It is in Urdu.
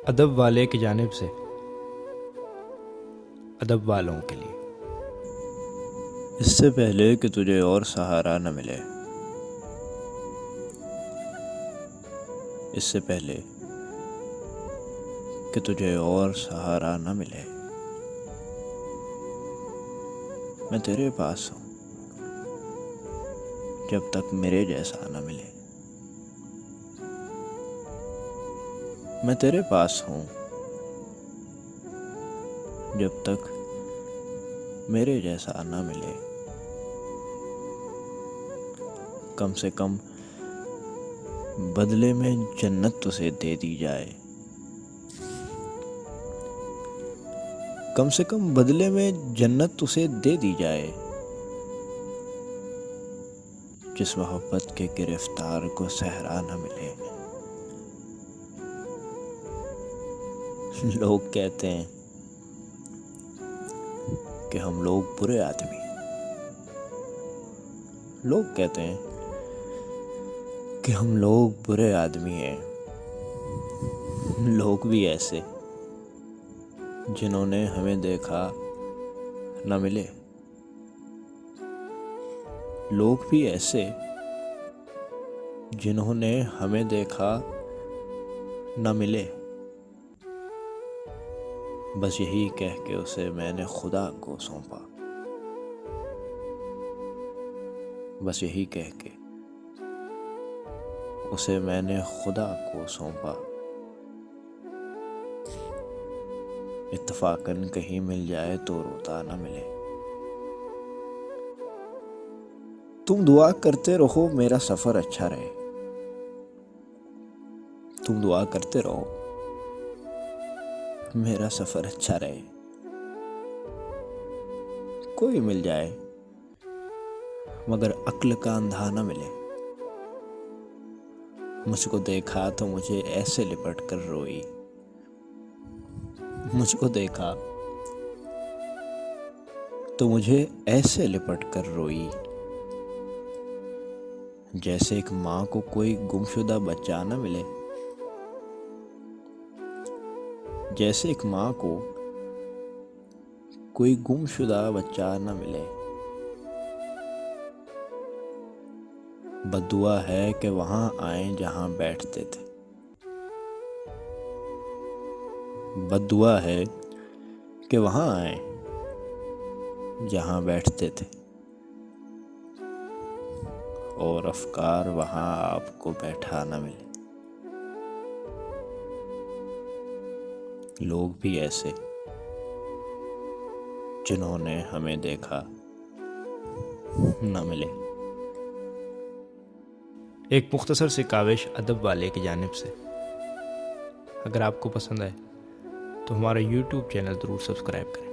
ادب والے کی جانب سے ادب والوں کے لیے۔ اس سے پہلے کہ تجھے اور سہارا نہ ملے، اس سے پہلے کہ تجھے اور سہارا نہ ملے، میں تیرے پاس ہوں جب تک میرے جیسا نہ ملے۔ میں تیرے پاس ہوں جب تک میرے جیسا نہ ملے۔ کم سے کم بدلے میں جنت تجھے دے دی جائے، کم سے کم بدلے میں جنت تجھے دے دی جائے، جس محبت کے گرفتار کو صحرا نہ ملے۔ لوگ کہتے ہیں کہ ہم لوگ برے آدمی، لوگ کہتے ہیں کہ ہم لوگ برے آدمی ہیں۔ لوگ بھی ایسے جنہوں نے ہمیں دیکھا نہ ملے، لوگ بھی ایسے جنہوں نے ہمیں دیکھا نہ ملے۔ بس یہی کہہ کے اسے میں نے خدا کو سونپا، بس یہی کہہ کے اسے میں نے خدا کو سونپا۔ اتفاقاً کہیں مل جائے تو روتا نہ ملے۔ تم دعا کرتے رہو میرا سفر اچھا رہے، تم دعا کرتے رہو میرا سفر اچھا رہے۔ کوئی مل جائے مگر عقل کا اندھا نہ ملے۔ مجھ کو دیکھا تو مجھے ایسے لپٹ کر روئی، مجھ کو دیکھا تو مجھے ایسے لپٹ کر روئی، جیسے ایک ماں کو کوئی گمشدہ بچہ نہ ملے، جیسے ایک ماں کو کوئی گمشدہ بچہ نہ ملے۔ بد دعا ہے کہ وہاں آئیں جہاں بیٹھتے تھے، بد دعا ہے کہ وہاں آئیں جہاں بیٹھتے تھے، اور افکار وہاں آپ کو بیٹھا نہ ملے۔ لوگ بھی ایسے جنہوں نے ہمیں دیکھا نہ ملے۔ ایک مختصر سی کاوش ادب والے کی جانب سے۔ اگر آپ کو پسند آئے تو ہمارا YouTube چینل ضرور سبسکرائب کریں۔